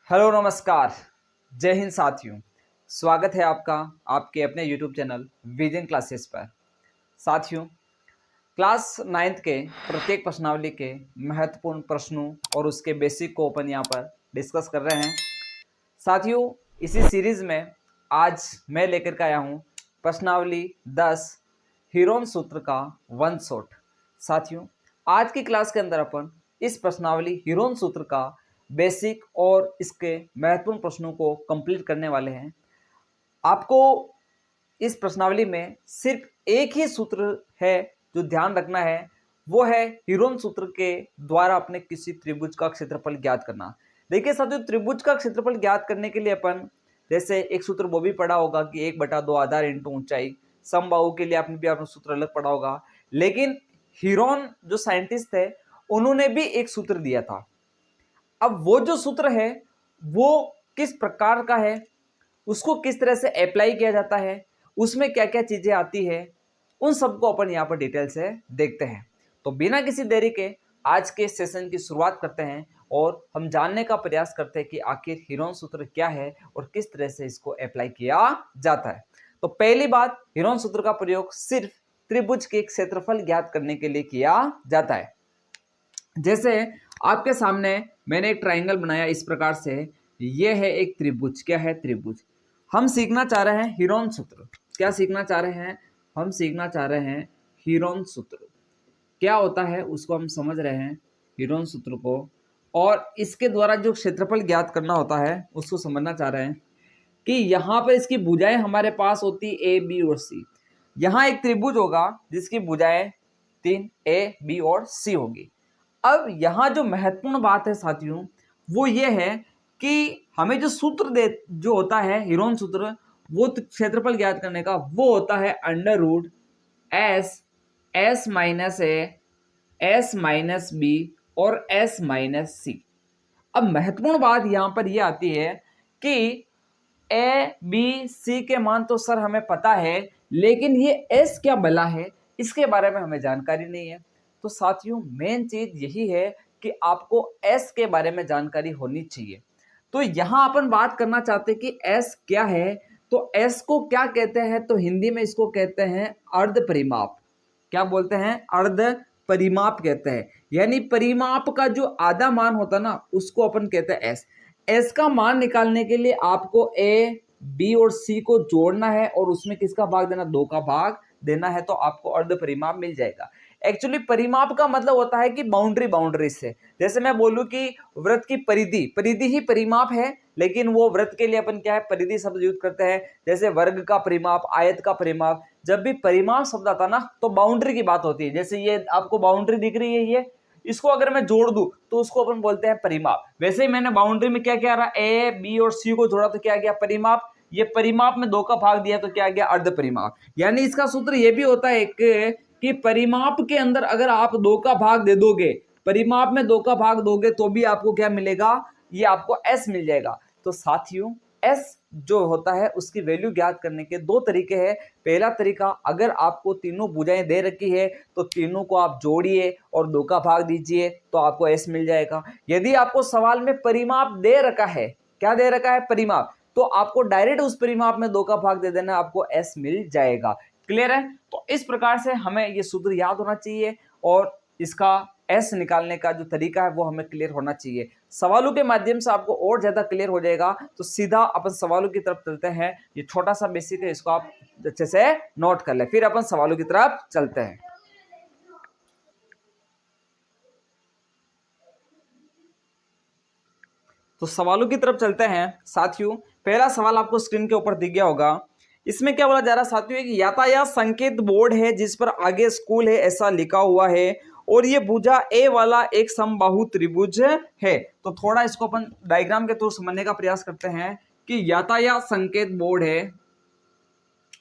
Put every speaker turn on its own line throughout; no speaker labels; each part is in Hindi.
हेलो नमस्कार, जय हिंद साथियों। स्वागत है आपका आपके अपने यूट्यूब चैनल विजन क्लासेस पर। साथियों, क्लास 9th के प्रत्येक प्रश्नावली के महत्वपूर्ण प्रश्नों और उसके बेसिक को अपन यहाँ पर डिस्कस कर रहे हैं। साथियों, इसी सीरीज में आज मैं लेकर के आया हूँ प्रश्नावली 10 हीरोन सूत्र का वन शॉट। साथियों, आज की क्लास के अंदर अपन इस प्रश्नावली हीरोन सूत्र का बेसिक और इसके महत्वपूर्ण प्रश्नों को कंप्लीट करने वाले हैं। आपको इस प्रश्नावली में सिर्फ एक ही सूत्र है जो ध्यान रखना है, वो है हीरोन सूत्र के द्वारा अपने किसी त्रिभुज का क्षेत्रफल ज्ञात करना। देखिए साथियों, त्रिभुज का क्षेत्रफल ज्ञात करने के लिए अपन जैसे एक सूत्र वो भी पढ़ा होगा कि 1/2 आधार इंटू ऊंचाई। समबाहु के लिए आपने भी अपना सूत्र अलग पढ़ा होगा, लेकिन हीरोन जो साइंटिस्ट थे उन्होंने भी एक सूत्र दिया था। अब वो जो सूत्र है वो किस प्रकार का है, उसको किस तरह से अप्लाई किया जाता है, उसमें क्या क्या चीजें आती है, उन सबको अपन यहाँ पर डिटेल से देखते हैं। तो बिना किसी देरी के आज के सेशन की शुरुआत करते हैं और हम जानने का प्रयास करते हैं कि आखिर हीरोन सूत्र क्या है और किस तरह से इसको अप्लाई किया जाता है। तो पहली बात, हीरोन सूत्र का प्रयोग सिर्फ त्रिभुज के क्षेत्रफल ज्ञात करने के लिए किया जाता है। जैसे आपके सामने मैंने एक ट्राइंगल बनाया इस प्रकार से, ये है एक त्रिभुज। क्या है? त्रिभुज। हम सीखना चाह रहे हैं हीरोन सूत्र। क्या सीखना चाह रहे हैं? हम सीखना चाह रहे हैं हीरोन सूत्र क्या होता है, उसको हम समझ रहे हैं हीरोन सूत्र को, और इसके द्वारा जो क्षेत्रफल ज्ञात करना होता है उसको समझना चाह रहे हैं कि यहाँ पर इसकी भुजाएं हमारे पास होती ए बी और सी। यहाँ एक त्रिभुज होगा जिसकी भुजाएं 3 ए बी और सी होगी। अब यहाँ जो महत्वपूर्ण बात है साथियों, वो ये है कि हमें जो सूत्र दे जो होता है हीरोन सूत्र, वो क्षेत्रफल ज्ञात करने का, वो होता है अंडर रूट एस माइनस ए, एस माइनस बी और एस माइनस सी। अब महत्वपूर्ण बात यहाँ पर यह आती है कि ए बी सी के मान तो सर हमें पता है, लेकिन ये एस क्या भला है, इसके बारे में हमें जानकारी नहीं है। तो साथियों, मेन चीज यही है कि आपको एस के बारे में जानकारी होनी चाहिए। तो यहां अपन बात करना चाहते हैं कि एस क्या है। तो एस को क्या कहते हैं? तो हिंदी में इसको कहते हैं अर्ध परिमाप। क्या बोलते हैं? अर्ध परिमाप कहते हैं। यानी परिमाप का जो आधा मान होता ना, उसको अपन कहते हैं एस। एस का मान निकालने के लिए आपको ए बी और सी को जोड़ना है और उसमें किसका भाग देना? 2 का भाग देना है, तो आपको अर्ध परिमाप मिल जाएगा। एक्चुअली परिमाप का मतलब होता है कि बाउंड्री से। जैसे मैं बोलूं कि वृत्त की परिधि ही परिमाप है, लेकिन वो वृत्त के लिए अपन क्या है, परिधि शब्द यूज करते हैं। जैसे वर्ग का परिमाप, आयत का परिमाप। जब भी परिमाप शब्द आता ना, तो बाउंड्री की बात होती है। जैसे ये आपको बाउंड्री दिख रही है, ये इसको अगर मैं जोड़ दूं तो उसको अपन बोलते हैं परिमाप। वैसे ही मैंने बाउंड्री में क्या क्या रहा, ए बी और सी को जोड़ा तो क्या गया? परिमाप। ये परिमाप में 2 का भाग दिया तो क्या गया? अर्ध परिमाप। यानी इसका सूत्र ये भी होता है कि परिमाप के अंदर अगर आप 2 का भाग दे दोगे, परिमाप में 2 का भाग दोगे, तो भी आपको क्या मिलेगा? ये आपको एस मिल जाएगा। तो साथियों, एस जो होता है उसकी वैल्यू ज्ञात करने के 2 तरीके हैं। पहला तरीका, अगर आपको तीनों भुजाएं दे रखी है तो तीनों को आप जोड़िए और 2 का भाग दीजिए तो आपको एस मिल जाएगा। यदि आपको सवाल में परिमाप दे रखा है, क्या दे रखा है? परिमाप, तो आपको डायरेक्ट उस परिमाप में 2 का भाग दे देना, आपको एस मिल जाएगा। क्लियर है? तो इस प्रकार से हमें ये सूत्र याद होना चाहिए और इसका एस निकालने का जो तरीका है वो हमें क्लियर होना चाहिए। सवालों के माध्यम से आपको और ज्यादा क्लियर हो जाएगा। तो सीधा अपन सवालों की तरफ चलते हैं। ये छोटा सा बेसिक है, इसको आप अच्छे से नोट कर ले, फिर अपन सवालों की तरफ चलते हैं। तो सवालों की तरफ चलते हैं साथियों। पहला सवाल आपको स्क्रीन के ऊपर दिख गया होगा। इसमें क्या बोला जा रहा है साथियों कि यातायात संकेत बोर्ड है जिस पर आगे स्कूल है ऐसा लिखा हुआ है और ये भुजा ए वाला एक समबाहु त्रिभुज है। तो थोड़ा इसको अपन डायग्राम के थ्रू समझने का प्रयास करते हैं कि यातायात संकेत बोर्ड है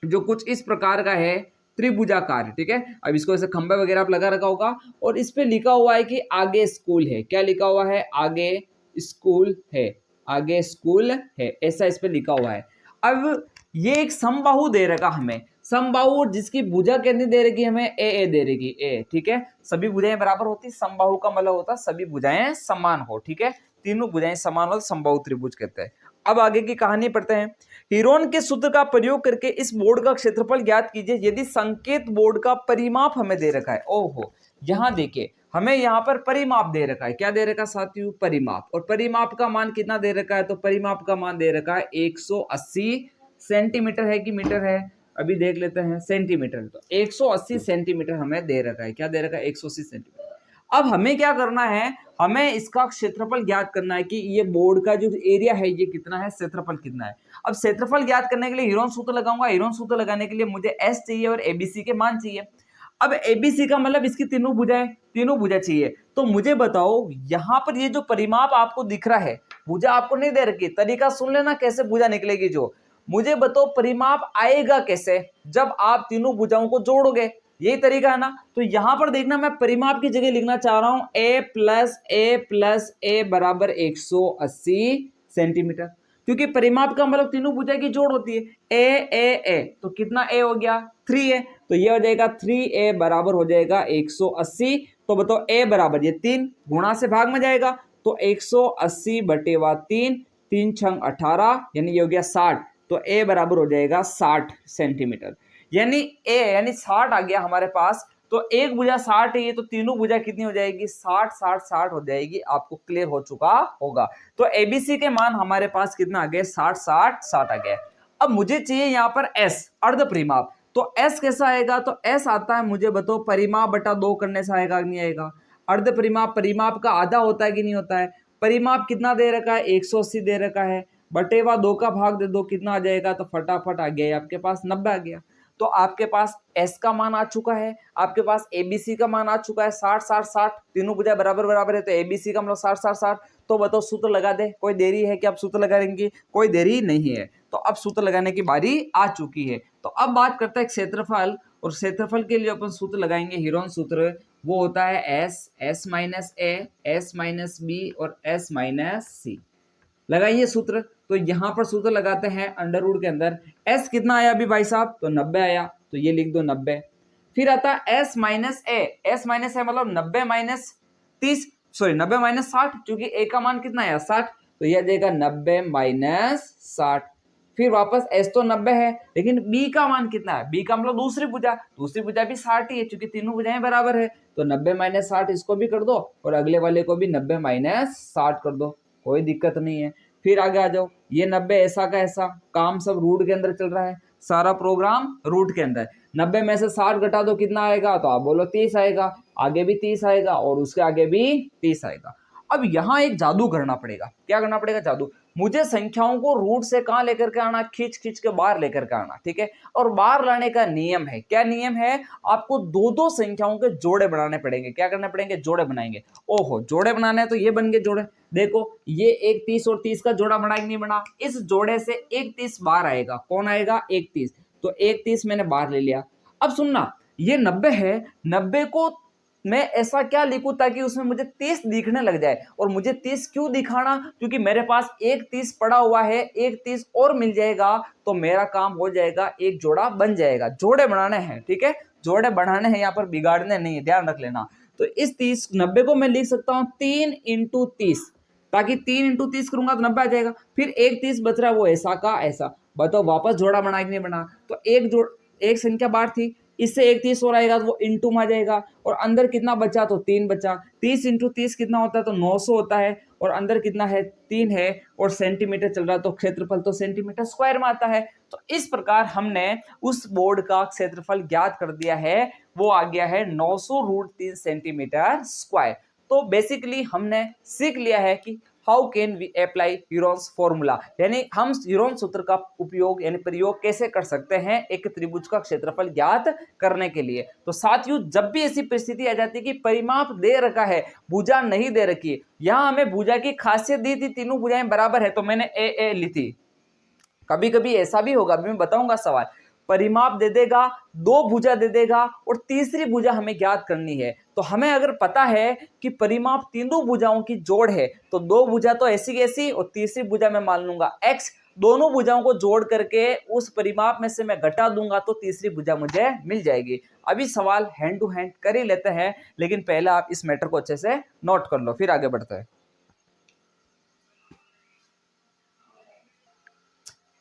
जो कुछ इस प्रकार का है, त्रिभुजाकार। ठीक है, अब इसको ऐसे खंबे वगैरह आप लगा रखा होगा और इस पे लिखा हुआ है कि आगे स्कूल है। क्या लिखा हुआ है? आगे स्कूल है। आगे स्कूल है, ऐसा इस पे लिखा हुआ है। अब ये एक समबाहु दे रखा हमें। समबाहु जिसकी भुजा कितनी दे रखी है हमें, ए दे रखी ए, ठीक है। सभी भुजाएं बराबर होती, समबाहु का मतलब होता सभी भुजाएं समान हो, ठीक है। तीनों भुजाएं समान हो समबाहु त्रिभुज कहते हैं। अब आगे की कहानी पढ़ते हैं। हीरोन के सूत्र का प्रयोग करके इस बोर्ड का क्षेत्रफल ज्ञात कीजिए यदि संकेत बोर्ड का परिमाप हमें दे रखा है। ओहो, यहां देखिए हमें यहाँ पर परिमाप दे रखा है। क्या दे रखा है साथियों, परिमाप। और परिमाप का मान कितना दे रखा है, तो परिमाप का मान दे रखा है 180 सेंटीमीटर है कि मीटर है, अभी देख लेते हैं। सेंटीमीटर, तो 180 सेंटीमीटर हमें दे रखा है। क्या दे रखा है, 180 सेंटीमीटर। अब हमें क्या करना है, हमें इसका क्षेत्रफल ज्ञात करना है कि ये बोर्ड का जो एरिया है ये कितना है, क्षेत्रफल कितना है। अब क्षेत्रफल ज्ञात करने के लिए हीरोन सूत्र लगाऊंगा। हीरोन सूत्र लगाने के लिए मुझे एस चाहिए और एबीसी के मान चाहिए। अब एबीसी का मतलब इसकी तीनों भुजा चाहिए। तो मुझे बताओ यहाँ पर ये जो परिमाप आपको दिख रहा है, भुजा आपको नहीं दे रखी, तरीका सुन लेना कैसे भुजा निकलेगी। जो मुझे बताओ परिमाप आएगा कैसे, जब आप तीनों भुजाओं को जोड़ोगे, यही तरीका है ना। तो यहां पर देखना, मैं परिमाप की जगह लिखना चाह रहा हूं a प्लस ए बराबर 180 सेंटीमीटर, क्योंकि परिमाप का मतलब तीनों भुजा की जोड़ होती है। ए तो कितना ए हो गया, 3 है, तो ये हो जाएगा 3a बराबर हो जाएगा 180। तो बताओ a बराबर, ये 3 गुणा से भाग में जाएगा, तो 180 बटे 3, 3 छंग 18, यानी ये हो गया 60। तो a बराबर हो जाएगा 60 सेंटीमीटर, यानी a यानी 60 आ गया हमारे पास। तो एक भुजा 60 है, तो तीनों भुजा कितनी हो जाएगी, 60 60 60 हो जाएगी। आपको क्लियर हो चुका होगा। तो एबीसी के मान हमारे पास कितना आ गए, 60 60 60 आ गया। अब मुझे चाहिए यहाँ पर s, अर्ध परिमाप। तो s कैसा आएगा, तो s आता है, मुझे बताओ परिमाप बटा 2 करने से आएगा कि नहीं आएगा। अर्ध परिमाप परिमाप का आधा होता है कि नहीं होता है। परिमाप कितना दे रखा है, 180 दे रखा है, बटेवा 2 का भाग दे दो, कितना आ जाएगा, तो फटाफट आ गया आपके पास 90 आ गया। तो आपके पास s का मान आ चुका है, आपके पास abc का मान आ चुका है 60 60 60, तीनों भुजा बराबर बराबर है, तो abc का मतलब 60 60 60। तो बताओ सूत्र लगा दे, कोई देरी है कि आप सूत्र लगाएंगे, कोई देरी नहीं है। तो अब सूत्र लगाने की बारी आ चुकी है। तो अब बात करते हैं क्षेत्रफल, और क्षेत्रफल के लिए अपन सूत्र लगाएंगे हीरोन सूत्र। वो होता है s माइनस ए, s माइनस बी और s माइनस सी। लगाइए सूत्र। तो यहां पर सूत्र लगाते हैं अंडर रूट के अंदर। s कितना आया अभी भाई साहब, तो 90 आया, तो ये लिख दो 90। फिर आता है s माइनस ए, s माइनस ए मतलब 90 माइनस 30, सॉरी 90 माइनस 60, क्योंकि a का मान कितना आया 60, तो यह देगा 90 माइनस 60। फिर वापस s तो 90 है, लेकिन b का मान कितना है, b का मतलब दूसरी भुजा भी 60 ही है, क्योंकि तीनों भुजाएं बराबर है। तो 90 माइनस 60 इसको भी कर दो, और अगले वाले को भी 90 माइनस 60 कर दो, कोई दिक्कत नहीं है। फिर आगे आ जाओ, ये 90 ऐसा का ऐसा, काम सब रूट के अंदर चल रहा है, सारा प्रोग्राम रूट के अंदर। 90 में से 60 घटा दो, कितना आएगा, तो आप बोलो 30 आएगा, आगे भी 30 आएगा और उसके आगे भी 30 आएगा। अब यहाँ एक जादू करना पड़ेगा। क्या करना पड़ेगा, जादू। मुझे संख्याओं को रूट से कहाँ लेकर के आना, खींच खींच के बाहर लेकर के आना, ठीक है। और बाहर लाने का नियम है, क्या नियम है, आपको दो दो संख्याओं के जोड़े बनाने पड़ेंगे। क्या करने पड़ेंगे, जोड़े बनाएंगे। ओहो, जोड़े बनाने हैं, तो ये बन गए जोड़े। देखो ये एक 30 और 30 का जोड़ा बना कि नहीं बना, इस जोड़े से एक 30 बाहर आएगा, कौन आएगा, एक 30, तो एक 30 मैंने बाहर ले लिया। अब सुनना, ये 90 है, 90 को मैं ऐसा क्या लिखूं ताकि उसमें मुझे 30 दिखने लग जाए। और मुझे 30 क्यों दिखाना, क्योंकि मेरे पास एक 30 पड़ा हुआ है, एक 30 और मिल जाएगा तो मेरा काम हो जाएगा, एक जोड़ा बन जाएगा। जोड़े बनाने हैं, ठीक है, जोड़े बढ़ाने हैं, यहाँ पर बिगाड़ने नहीं है, ध्यान रख लेना। तो इस 90 को मैं लिख सकता हूँ 3 × 30, ताकि 3 × 30 करूंगा तो 90 आ जाएगा। फिर एक 30 बच रहा है, वो ऐसा का ऐसा। बताओ वापस जोड़ा बना कि नहीं बना, तो एक संख्या बाहर थी, इससे एक 30 और आएगा तो वो इंटू में आ जाएगा, और अंदर कितना बचा, तो 3 बचा। 30 × 30 कितना होता है, तो 900 होता है, और अंदर कितना है, 3 है, और सेंटीमीटर चल रहा है, तो क्षेत्रफल तो सेंटीमीटर स्क्वायर में आता है। तो इस प्रकार हमने उस बोर्ड का क्षेत्रफल ज्ञात कर दिया है, वो आ गया है 900√3 सेंटीमीटर स्क्वायर। तो बेसिकली हमने सीख लिया है कि how can we apply Heron's formula, यानी हम ह्यूरोन सूत्र का उपयोग यानी प्रयोग कैसे कर सकते हैं एक त्रिभुज का क्षेत्रफल ज्ञात करने के लिए। तो साथियों, जब भी ऐसी परिस्थिति आ जाती है कि परिमाप दे रखा है, भुजा नहीं दे रखी, यहां हमें भुजा की खासियत दी थी, तीनों भुजाएं बराबर है, तो मैंने ए ली थी। कभी कभी ऐसा भी होगा, अभी मैं बताऊंगा सवाल, परिमाप दे देगा, दो भुजा दे देगा और तीसरी भुजा हमें ज्ञात करनी है। तो हमें अगर पता है कि परिमाप तीनों भुजाओं की जोड़ है, तो दो भुजा तो ऐसी की ऐसी और तीसरी भुजा मैं मान लूंगा x, दोनों भुजाओं को जोड़ करके उस परिमाप में से मैं घटा दूंगा तो तीसरी भुजा मुझे मिल जाएगी। अभी सवाल हैंड टू हैंड कर ही लेते हैं, लेकिन पहले आप इस मैटर को अच्छे से नोट कर लो, फिर आगे बढ़ते हैं।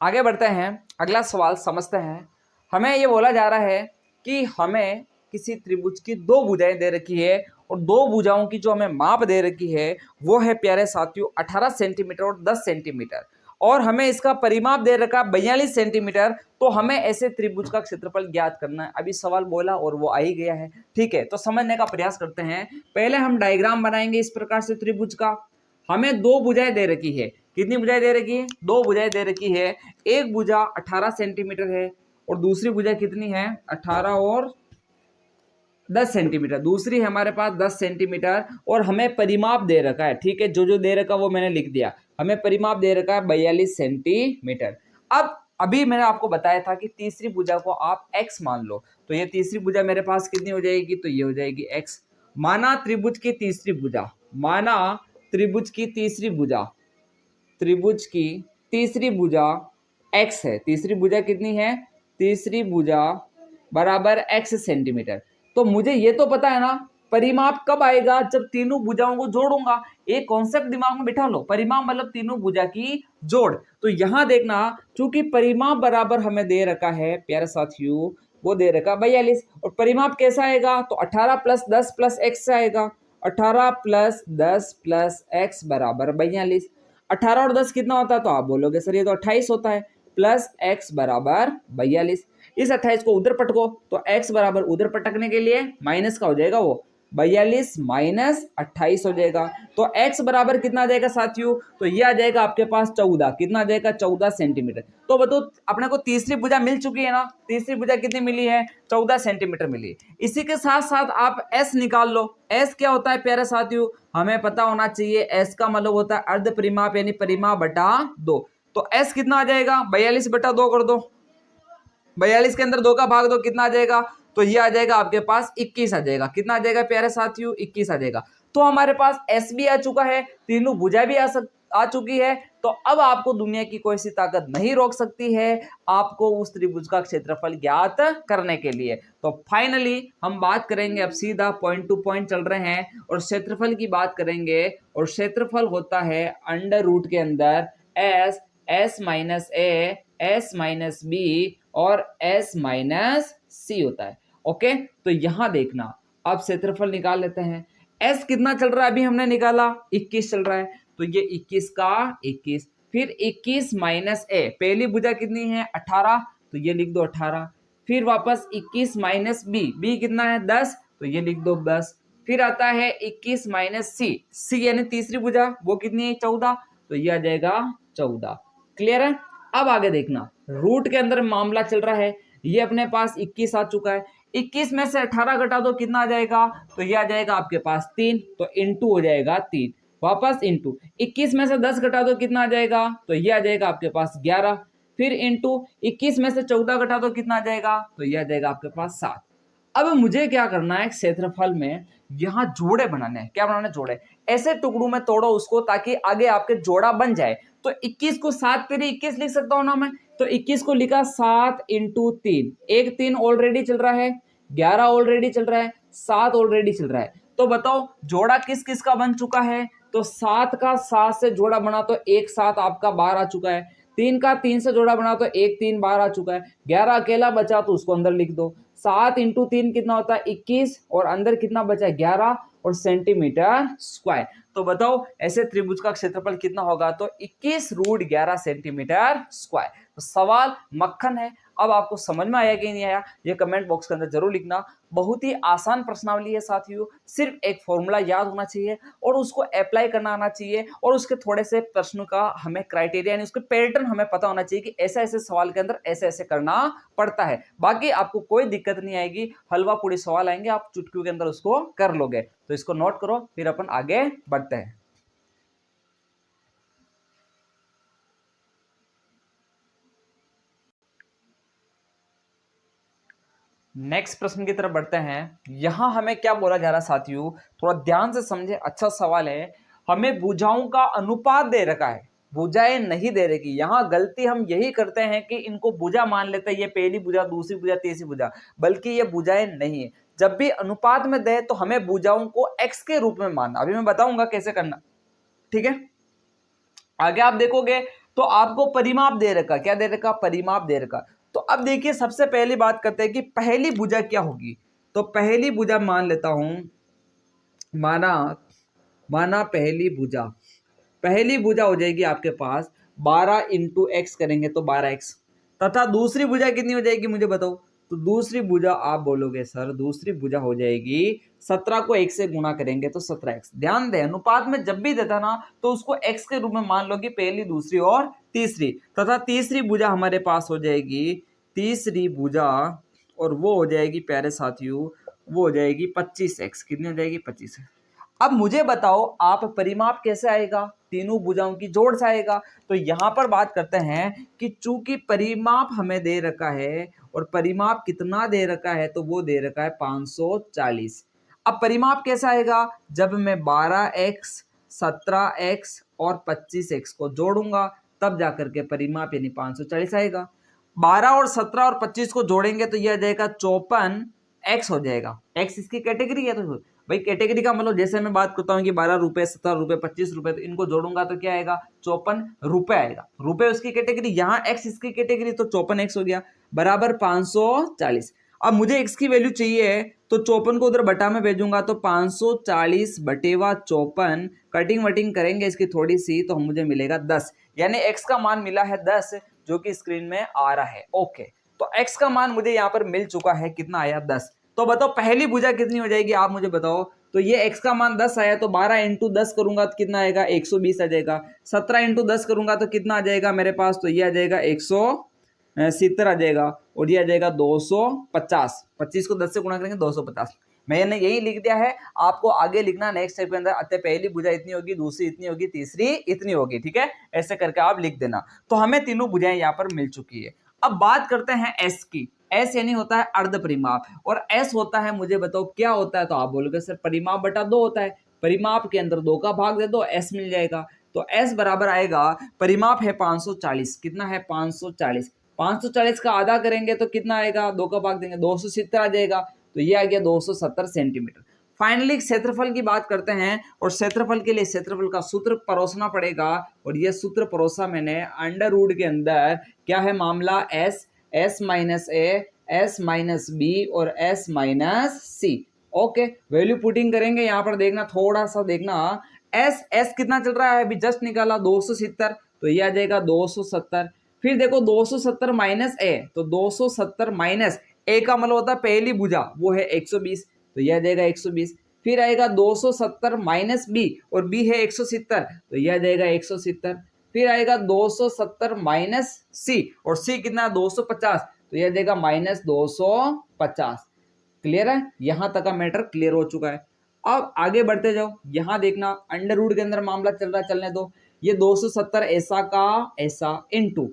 आगे बढ़ते हैं, अगला सवाल समझते हैं। हमें ये बोला जा रहा है कि हमें किसी त्रिभुज की दो भुजाएं दे रखी है और दो भुजाओं की जो हमें माप दे रखी है वो है प्यारे साथियों 18 सेंटीमीटर और 10 सेंटीमीटर, और हमें इसका परिमाप दे रखा 42 सेंटीमीटर। तो हमें ऐसे त्रिभुज का क्षेत्रफल ज्ञात करना है। अभी सवाल बोला और वो आ ही गया है, ठीक है। तो समझने का प्रयास करते हैं। पहले हम डायग्राम बनाएंगे इस प्रकार से त्रिभुज का। हमें दो भुजाएं दे रखी है। कितनी भुजाएं दे रखी है? दो भुजाएं दे रखी है। एक भुजा 18 सेंटीमीटर है और दूसरी भुजा कितनी है? 18 और 10 सेंटीमीटर। दूसरी है हमारे पास 10 सेंटीमीटर और हमें परिमाप दे रखा है, ठीक है। जो जो दे रखा वो मैंने लिख दिया। हमें परिमाप दे रखा है 42 सेंटीमीटर। अब अभी मैंने आपको बताया था कि तीसरी भुजा को आप x मान लो, तो ये तीसरी भुजा मेरे पास कितनी हो जाएगी? तो ये हो जाएगी x। माना त्रिभुज की तीसरी भुजा, माना त्रिभुज की तीसरी भुजा, त्रिभुज की तीसरी भुजा x है। तीसरी भुजा कितनी है? तीसरी भुजा बराबर x सेंटीमीटर। तो मुझे ये तो पता है ना परिमाप कब आएगा? जब तीनों भुजाओं को जोड़ूंगा। एक कॉन्सेप्ट दिमाग में बिठा लो, परिमाप मतलब तीनों भुजा की जोड़। तो यहां देखना, चूंकि परिमाप बराबर हमें दे रखा है प्यारे साथियों, वो दे रखा 42, और परिमाप कैसा आएगा? तो 18 + 10 + x आएगा। 18 + 10 + x बराबर 42। 18 और 10 कितना होता है? तो आप बोलोगे सर ये तो 28 होता है। प्लस x बराबर 42। इस 28 को उधर पटको, तो x बराबर उधर पटकने के लिए माइनस का हो जाएगा, वो 42 माइनस 28 हो जाएगा। तो x बराबर कितना आ जाएगा साथियों? तो ये आ जाएगा आपके पास 14। कितना आ जाएगा? 14 सेंटीमीटर। तो बताओ, अपने को तीसरी भुजा मिल चुकी है ना। तीसरी भुजा कितनी मिली है? 14 सेंटीमीटर मिली है। इसी के साथ साथ आप s निकाल लो। s क्या होता है प्यारे साथियों? हमें पता होना चाहिए। s का मतलब होता है अर्ध परिमाप, यानी परिमाप बटा 2। तो s कितना आ जाएगा? 42 बटा 2 कर दो। 42 के अंदर 2 का भाग दो, कितना आ जाएगा? तो ये आ जाएगा आपके पास 21 आ जाएगा। कितना आ जाएगा प्यारे साथियों? 21 आ जाएगा। तो हमारे पास s भी आ चुका है, तीनों भुजा भी आ चुकी है। तो अब आपको दुनिया की कोई सी ताकत नहीं रोक सकती है आपको उस त्रिभुज का क्षेत्रफल ज्ञात करने के लिए। तो फाइनली हम बात करेंगे, अब सीधा पॉइंट टू पॉइंट चल रहे हैं और क्षेत्रफल की बात करेंगे। और क्षेत्रफल होता है अंडर रूट के अंदर s minus a, s minus b और s माइनस c होता है। ओके, तो यहां देखना, अब क्षेत्रफल निकाल लेते हैं। s कितना चल रहा है? अभी हमने निकाला 21 चल रहा है, तो ये 21 का 21, फिर 21 माइनस a, पहली भुजा कितनी है? 18, तो ये लिख दो 18। फिर वापस 21 माइनस b कितना है? 10, तो ये लिख दो 10। फिर आता है 21 माइनस c यानी तीसरी भुजा, वो कितनी है? 14, तो ये आ जाएगा 14। क्लियर है? अब आगे देखना, रूट के अंदर मामला चल रहा है। ये अपने पास 21 आ चुका है। 21 में से 18 घटा दो, कितना आ जाएगा? तो ये आ जाएगा आपके पास 3, तो इनटू हो जाएगा 3, वापस इनटू। 21 में से 10 घटा दो, कितना आ जाएगा? तो ये आ जाएगा आपके पास 11, फिर इनटू 21 में से 14 घटा दो, कितना आ जाएगा? तो ये आ जाएगा आपके पास 7। अब मुझे क्या करना है? क्षेत्रफल में यहाँ जोड़े बनाने हैं। क्या बनाने? जोड़े। ऐसे टुकड़ों में तोड़ो उसको ताकि आगे आपके जोड़ा बन जाए। तो 21 को 7 तेरी 21 लिख सकता हूं ना मैं। तो 21 को लिखा 7 इंटू 3, एक 3 ऑलरेडी चल रहा है, 11 ऑलरेडी चल रहा है, 7 ऑलरेडी चल रहा है। तो बताओ जोड़ा किस किस का बन चुका है? तो 7 का 7 से जोड़ा बना तो एक 7 आपका 12 आ चुका है। 3 का 3 से जोड़ा बना तो एक 3 12 आ चुका है। 11 अकेला बचा तो उसको अंदर लिख दो। 7 इंटू 3 कितना होता है? 21, और अंदर कितना बचा? 11 और सेंटीमीटर स्क्वायर। तो बताओ ऐसे त्रिभुज का क्षेत्रफल कितना होगा? तो 21√11 सेंटीमीटर स्क्वायर। तो सवाल मक्खन है। अब आपको समझ में आया कि नहीं आया, ये कमेंट बॉक्स के अंदर जरूर लिखना। बहुत ही आसान प्रश्नावली है साथियों, सिर्फ एक फॉर्मूला याद होना चाहिए और उसको अप्लाई करना आना चाहिए, और उसके थोड़े से प्रश्नों का हमें क्राइटेरिया यानी उसके पैटर्न हमें पता होना चाहिए कि ऐसे ऐसे सवाल के अंदर ऐसे ऐसे करना पड़ता है। बाकी आपको कोई दिक्कत नहीं आएगी, हलवा पूरी सवाल आएंगे, आप चुटकियों के अंदर उसको कर लोगे। तो इसको नोट करो, फिर अपन आगे बढ़ते हैं। नेक्स्ट प्रश्न की तरफ बढ़ते हैं। यहां हमें क्या बोला जा रहा है साथियों, थोड़ा ध्यान से समझे, अच्छा सवाल है। हमें भुजाओं का अनुपात दे रखा है। भुजाएं नहीं दे रखी। यहाँ गलती हम यही करते हैं कि इनको भुजा मान लेते हैं, ये पहली भुजा, दूसरी भुजा, तीसरी भुजा, बल्कि ये भुजाएं नहीं है। जब भी अनुपात में दे तो हमें भुजाओं को x के रूप में मानना। अभी मैं बताऊंगा कैसे करना, ठीक है। आगे आप देखोगे तो आपको परिमाप दे रखा, क्या दे रखा, परिमाप दे रखा। तो अब देखिए सबसे पहली बात करते हैं कि पहली भुजा क्या होगी। तो पहली भुजा मान लेता हूं, माना पहली भुजा हो जाएगी आपके पास 12 इंटू एक्स करेंगे तो 12x, तथा दूसरी भुजा कितनी हो जाएगी मुझे बताओ। तो दूसरी भुजा आप बोलोगे सर दूसरी भुजा हो जाएगी 17 को 1 से गुणा करेंगे तो 17x। ध्यान दें अनुपात में जब भी देता ना तो उसको x के रूप में मान लो कि पहली, दूसरी और तीसरी, तथा तीसरी भुजा हमारे पास हो जाएगी, तीसरी भुजा, और वो हो जाएगी प्यारे साथियों, वो हो जाएगी 25x। कितनी हो जाएगी, 25। अब मुझे बताओ आप परिमाप कैसे आएगा, तीनों भुजाओं की जोड़ से आएगा। तो यहां पर बात करते हैं कि चूंकि परिमाप हमें दे रखा है और परिमाप कितना दे रखा है, तो वो दे रखा है 540। अब परिमाप कैसा आएगा, जब मैं 12x, 17x और 25x को जोड़ूंगा तब जाकर के परिमाप यानी 540 आएगा। 12 और 17 और 25 को जोड़ेंगे तो यह आ जाएगा 54x हो जाएगा। x इसकी कैटेगरी है, तो भाई कैटेगरी का मतलब जैसे मैं बात करता हूँ कि 12 रुपए, 17 रुपए, 25 रुपए, तो इनको जोड़ूंगा तो क्या आएगा, 54 रुपए आएगा। रुपए उसकी कैटेगरी, यहाँ x इसकी कैटेगरी, तो 54x हो गया बराबर 540। अब मुझे x की वैल्यू चाहिए तो 54 को उधर बटा में भेजूंगा तो 540 बटेवा 54, कटिंग वटिंग करेंगे इसकी थोड़ी सी तो मुझे मिलेगा 10, यानी x का मान मिला है 10 जो कि स्क्रीन में आ रहा है। ओके, तो x का मान मुझे यहाँ पर मिल चुका है, कितना आया 10। तो बताओ पहली भुजा कितनी हो जाएगी, आप मुझे बताओ। तो ये x का मान 10 आया, तो 12 इंटू 10 करूंगा तो कितना आएगा, 120 आ जाएगा। 17 इंटू 10 करूंगा तो कितना आ जाएगा मेरे पास, तो ये आ जाएगा 170 आ जाएगा, और ये आ जाएगा 250। 25 को 10 से गुणा करेंगे 250। मैंने यही लिख दिया है, आपको आगे लिखना नेक्स्ट स्टेप के अंदर। अतः पहली भुजा इतनी होगी, दूसरी इतनी होगी, तीसरी इतनी होगी, ठीक है, ऐसे करके आप लिख देना। तो हमें तीनों भुजाएं यहाँ पर मिल चुकी है। अब बात करते हैं एस की। एस यानी होता है अर्ध परिमाप, और एस होता है, मुझे बताओ क्या होता है। तो आप बोलोगे सर परिमाप बटा 2 होता है, परिमाप के अंदर 2 का भाग दे दो, एस मिल जाएगा। तो एस बराबर आएगा, परिमाप है 540, कितना है 540, 540 का आधा करेंगे तो कितना आएगा, 2 का भाग देंगे 270 आ जाएगा, तो ये आ गया 270 सेंटीमीटर। फाइनली क्षेत्रफल की बात करते हैं, और क्षेत्रफल के लिए क्षेत्रफल का सूत्र परोसना पड़ेगा, और ये सूत्र परोसा मैंने अंडर रूट के अंदर। क्या है मामला, एस, एस माइनस ए, एस माइनस बी और एस माइनस सी। ओके, वैल्यू पुटिंग करेंगे, यहाँ पर देखना, थोड़ा सा देखना, एस कितना चल रहा है, अभी जस्ट निकाला 270, तो ये आ जाएगा 270। फिर देखो 270 माइनस ए, तो 270 माइनस ए का मतलब होता है पहली भुजा, वो है 120, तो यह आ जाएगा 120। फिर आएगा 270 माइनस बी, और बी है 170, तो यह आ जाएगा 170। फिर आएगा 270 माइनस सी, और सी कितना 250, तो यह आ जाएगा माइनस 250। क्लियर है, यहां तक का मैटर क्लियर हो चुका है। अब आगे बढ़ते जाओ, यहां देखना अंडर रूट के अंदर मामला चल रहा है, चलने दो। ये 270 ऐसा का ऐसा इनटू,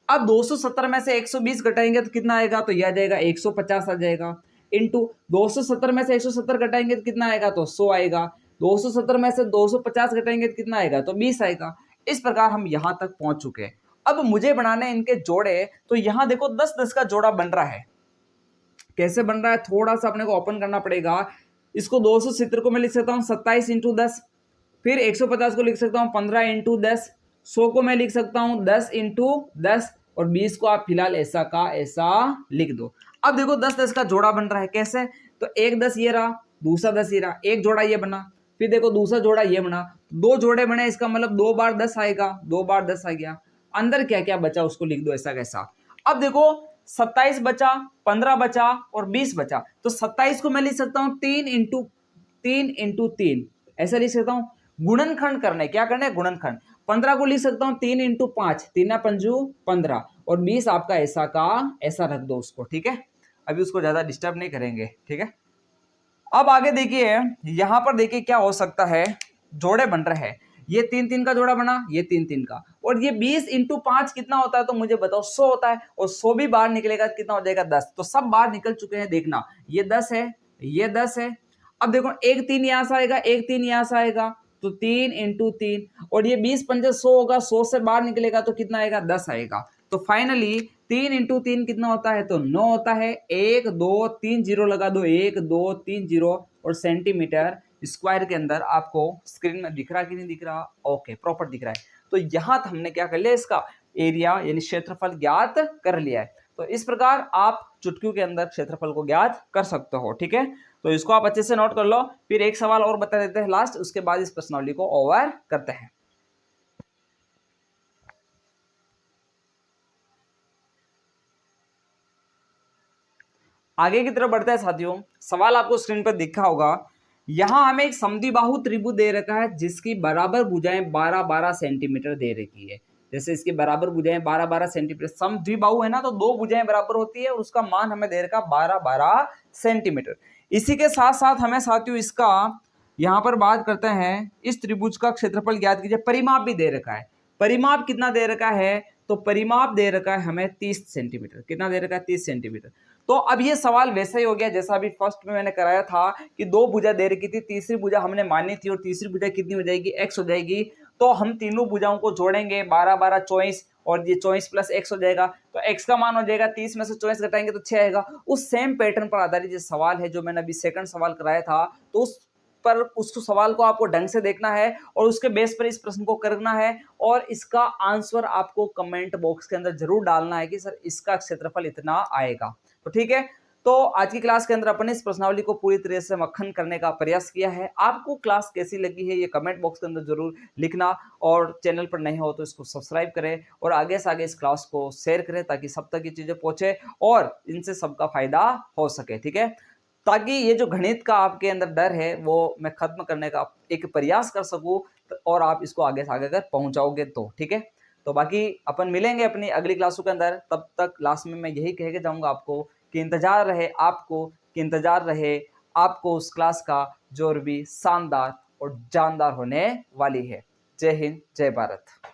अब 270 में से 120 घटाएंगे तो कितना आएगा, तो यह आ जाएगा 150 आ जाएगा, इनटू 270 में से 170 घटाएंगे तो कितना आएगा, तो 100 आएगा। 270 में से 250 घटाएंगे तो कितना आएगा, तो 20 आएगा। इस प्रकार हम यहां तक पहुंच चुके हैं। अब मुझे बनाने इनके जोड़े, तो यहां देखो 10-10 का जोड़ा बन रहा है। कैसे बन रहा है, थोड़ा सा अपने को ओपन करना पड़ेगा। इसको 270 को मैं लिख सकता हूँ 27 इंटू 10, फिर 150 को लिख सकता हूँ 15 इंटू 10, 100 को मैं लिख सकता हूँ 10 इंटू 10, और 20 को आप फिलहाल ऐसा का ऐसा लिख दो। अब देखो 10-10 का जोड़ा बन रहा है, कैसे, तो एक 10 ये रहा, दूसरा 10 ये रहा, एक जोड़ा ये बना, फिर देखो दूसरा जोड़ा ये बना, 2 जोड़े बने, इसका मतलब 2 बार 10 आएगा, 2 बार 10 आ गया। अंदर क्या क्या बचा उसको लिख दो ऐसा कैसा। अब देखो 27 बचा, 15 बचा और 20 बचा, तो 27 को मैं लिख सकता हूँ 3 इंटू 3, ऐसा लिख सकता हूँ। गुणनखंड करना है, क्या करना है, गुणनखंड। 15 को लिख सकता हूँ 3 इंटू 5, 3 पंजू 15, और 20 आपका ऐसा का ऐसा रख दो उसको, ठीक है। अभी उसको ज्यादा डिस्टर्ब नहीं करेंगे, ठीक है। अब आगे देखिए, यहां पर देखिए क्या हो सकता है, जोड़े बन रहे हैं। ये 3-3 का जोड़ा बना, ये 3-3 का, और ये 20 इंटू 5 कितना होता है, तो मुझे बताओ 100 होता है, और 100 भी बाहर निकलेगा कितना हो जाएगा 10, तो सब बाहर निकल चुके हैं। देखना ये 10 है, ये 10 है। अब देखो एक 3 यहां से आएगा, एक 3 यहां से आएगा, तो 3 इंटू 3, और ये 20 पंजे 100 होगा, 100 से बाहर निकलेगा तो कितना आएगा, 10 आएगा। तो फाइनली 3 इंटू 3 कितना होता है, तो 9 होता है। 1 2 3 जीरो लगा दो, 1 2 3 जीरो, और सेंटीमीटर स्क्वायर के अंदर आपको स्क्रीन में दिख रहा कि नहीं दिख रहा, ओके प्रॉपर दिख रहा है। तो यहां हमने क्या कर लिया, इसका एरिया यानी क्षेत्रफल ज्ञात कर लिया है। तो इस प्रकार आप चुटकियों के अंदर क्षेत्रफल को ज्ञात कर सकते हो, ठीक है। तो इसको आप अच्छे से नोट कर लो। फिर एक सवाल और बता देते हैं लास्ट, उसके बाद इस प्रश्नावली को ओवर करते हैं। आगे की तरफ बढ़ते हैं साथियों। सवाल आपको स्क्रीन पर दिखा होगा। यहां हमें एक समद्विबाहु त्रिभुज दे रखा है जिसकी बराबर भुजाएं 12-12 सेंटीमीटर दे रखी है। जैसे इसकी बराबर भुजाएं 12-12 सेंटीमीटर, समद्विबाहु है ना, तो दो भुजाएं बराबर होती है और उसका मान हमें दे रखा 12-12 सेंटीमीटर। इसी के साथ साथ हमें साथियों इसका यहां पर बात करते हैं, इस त्रिभुज का क्षेत्रफल ज्ञात कीजिए। परिमाप भी दे रखा है। परिमाप कितना दे रखा है, तो परिमाप दे रखा है हमें 30 सेंटीमीटर। कितना दे रखा है, 30 सेंटीमीटर। तो अब ये सवाल वैसा ही हो गया जैसा अभी फर्स्ट में मैंने कराया था कि दो भुजा दे रखी थी, तीसरी भुजा हमने मानी थी, और तीसरी भुजा कितनी हो जाएगी, x हो जाएगी। तो हम तीनों भुजाओं को जोड़ेंगे, 12-12 24, और ये 24 प्लस x हो जाएगा। तो x का मान हो जाएगा 30 में से 24 घटाएंगे तो 6 आएगा। उस सेम पैटर्न पर आधारित ये सवाल है जो मैंने अभी सेकंड सवाल कराया था। तो उस सवाल को आपको ढंग से देखना है और उसके बेस पर इस प्रश्न को करना है, और इसका आंसर आपको कमेंट बॉक्स के अंदर जरूर डालना है कि सर इसका क्षेत्रफल इतना आएगा। तो ठीक है, तो आज की क्लास के अंदर अपन इस प्रश्नावली को पूरी तरह से मक्खन करने का प्रयास किया है। आपको क्लास कैसी लगी है ये कमेंट बॉक्स के अंदर जरूर लिखना, और चैनल पर नए हो तो इसको सब्सक्राइब करें और आगे से आगे इस क्लास को शेयर करें ताकि सब तक ये चीजें पहुंचे और इनसे सबका फायदा हो सके, ठीक है। ताकि ये जो गणित का आपके अंदर डर है वो मैं खत्म करने का एक प्रयास कर सकूं, और आप इसको आगे से आगे अगर पहुंचाओगे तो ठीक है। तो बाकी अपन मिलेंगे अपनी अगली क्लासों के अंदर। तब तक लास्ट में मैं यही कह के जाऊंगा आपको कि इंतजार रहे आपको उस क्लास का जो भी शानदार और जानदार होने वाली है। जय हिंद, जय भारत।